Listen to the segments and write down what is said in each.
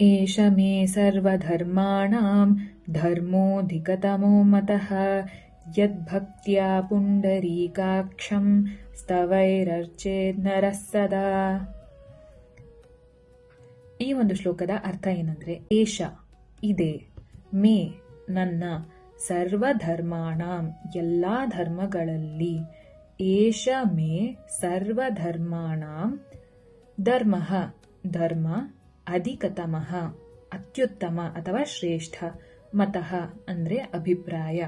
ಏಷ ಮೇ ಸರ್ವಧರ್ಮಾಣಾಂ ಧರ್ಮೋಧಿಕತಮೋ ಮತಃ ಯದ್ಭಕ್ತ್ಯಾ ಪುಂಡರೀಕಾಕ್ಷಂ ಸ್ತವೈರರ್ಚೇದ್ ನರಃ ಸದಾ. ಈ ಒಂದು ಶ್ಲೋಕದ ಅರ್ಥ ಏನಂದ್ರೆ, ಏಷ ಇದೆ, ಮೇ ನನ್ನ, ಸರ್ವಧರ್ಮಾಣಾಂ ಎಲ್ಲಾ ಧರ್ಮಗಳಲ್ಲಿ, ಏಷ ಮೇ ಸರ್ವಧರ್ಮಾಣಾಂ ಧರ್ಮಃ ಧರ್ಮ, ಅಧಿಕತಮಃ ಅತ್ಯುತ್ತಮ ಅಥವಾ ಶ್ರೇಷ್ಠ, ಮತಃ ಅಂದ್ರೆ ಅಭಿಪ್ರಾಯ,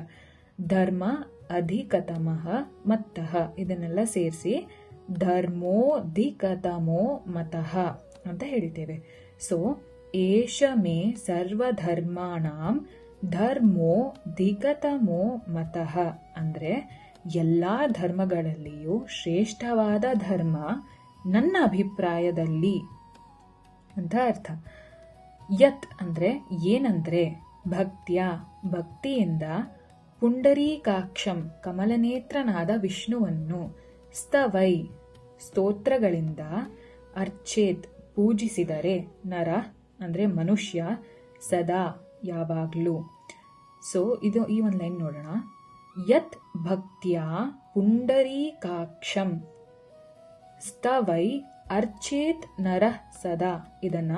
ಧರ್ಮ ಅಧಿಕತಮಃ ಮತಃ ಇದನ್ನೆಲ್ಲ ಸೇರಿಸಿ ಧರ್ಮೋಧಿಕತಮೋ ಮತಃ ಅಂತ ಹೇಳ್ತೇವೆ. ಸೊ ಏಷ ಮೇ ಸರ್ವಧರ್ಮಾಣಾಂ ಧರ್ಮೋಧಿಕತಮೋ ಮತಃ ಅಂದ್ರೆ ಎಲ್ಲಾ ಧರ್ಮಗಳಲ್ಲಿಯೂ ಶ್ರೇಷ್ಠವಾದ ಧರ್ಮ ನನ್ನ ಅಭಿಪ್ರಾಯದಲ್ಲಿ ಅಂತ ಅರ್ಥ. ಯತ್ ಅಂದ್ರೆ ಏನಂದ್ರೆ, ಭಕ್ತ್ಯ ಭಕ್ತಿಯಿಂದ, ಪುಂಡರೀಕಾಕ್ಷಂ ಕಮಲನೇತ್ರನಾದ ವಿಷ್ಣುವನ್ನು, ಸ್ತವೈ ಸ್ತೋತ್ರಗಳಿಂದ, ಅರ್ಚೇತ್ ಪೂಜಿಸಿದರೆ, ನರ ಅಂದ್ರೆ ಮನುಷ್ಯ, ಸದಾ ಯಾವಾಗ್ಲೂ. ಸೊ ಇದು ಈ ಒಂದು ಲೈನ್ ನೋಡೋಣ. ಯತ್ ಭಕ್ತ್ಯ ಪುಂಡರೀಕಾಕ್ಷಂ ಸ್ತವೈ ಅರ್ಚೇತ್ ನರಃ ಸದಾ, ಇದನ್ನ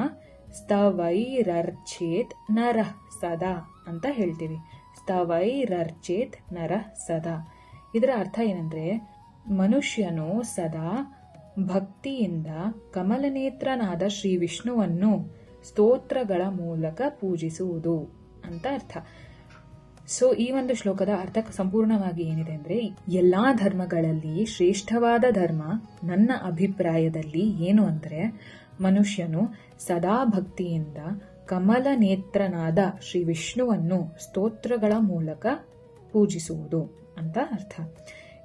ಸ್ತವೈರರ್ಚೇತ್ ನರಃ ಸದಾ ಅಂತ ಹೇಳ್ತೀವಿ. ಸ್ತವೈರರ್ಚೇತ್ ನರಃ ಸದಾ. ಇದರ ಅರ್ಥ ಏನಂದ್ರೆ, ಮನುಷ್ಯನು ಸದಾ ಭಕ್ತಿಯಿಂದ ಕಮಲನೇತ್ರನಾದ ಶ್ರೀ ವಿಷ್ಣುವನ್ನು ಸ್ತೋತ್ರಗಳ ಮೂಲಕ ಪೂಜಿಸುವುದು ಅಂತ ಅರ್ಥ. ಸೊ ಈ ಒಂದು ಶ್ಲೋಕದ ಅರ್ಥ ಸಂಪೂರ್ಣವಾಗಿ ಏನಿದೆ ಅಂದ್ರೆ, ಎಲ್ಲಾ ಧರ್ಮಗಳಲ್ಲಿ ಶ್ರೇಷ್ಠವಾದ ಧರ್ಮ ನನ್ನ ಅಭಿಪ್ರಾಯದಲ್ಲಿ ಏನು ಅಂದ್ರೆ, ಮನುಷ್ಯನು ಸದಾ ಭಕ್ತಿಯಿಂದ ಕಮಲ ನೇತ್ರನಾದ ಶ್ರೀ ವಿಷ್ಣುವನ್ನು ಸ್ತೋತ್ರಗಳ ಮೂಲಕ ಪೂಜಿಸುವುದು ಅಂತ ಅರ್ಥ.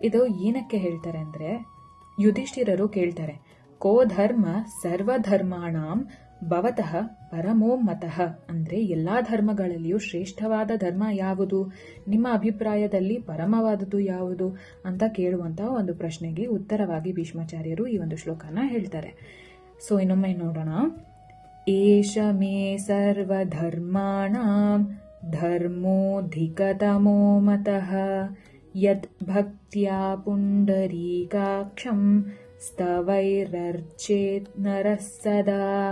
ಇದು ಏನಕ್ಕೆ ಹೇಳ್ತಾರೆ ಅಂದ್ರೆ, ಯುಧಿಷ್ಠಿರರು ಕೇಳ್ತಾರೆ, ಕೋ ಧರ್ಮ ಸರ್ವಧರ್ಮಾಣಾಂ ಭವತಃ ಪರಮೋ ಮತಃ ಅಂದ್ರೆ ಎಲ್ಲಾ ಧರ್ಮಗಳಲ್ಲಿಯೂ ಶ್ರೇಷ್ಠವಾದ ಧರ್ಮ ಯಾವುದು, ನಿಮ್ಮ ಅಭಿಪ್ರಾಯದಲ್ಲಿ ಪರಮವಾದುದು ಯಾವುದು ಅಂತ ಕೇಳುವಂತಹ ಒಂದು ಪ್ರಶ್ನೆಗೆ ಉತ್ತರವಾಗಿ ಭೀಷ್ಮಾಚಾರ್ಯರು ಈ ಒಂದು ಶ್ಲೋಕನ ಹೇಳ್ತಾರೆ. ಸೊ ಇನ್ನೊಮ್ಮೆ ನೋಡೋಣ. ಏಷ ಮೇ ಸರ್ವಧರ್ಮಾಣಾಂ ಧರ್ಮೋಧಿಕತಮೋ ಮತಃ ಯದ್ ಭಕ್ತ್ಯಾ ಪುಂಡರೀಕಾಕ್ಷಂ ಸ್ತವೈರರ್ಚೇತ್ ನರಃ ಸದಾ.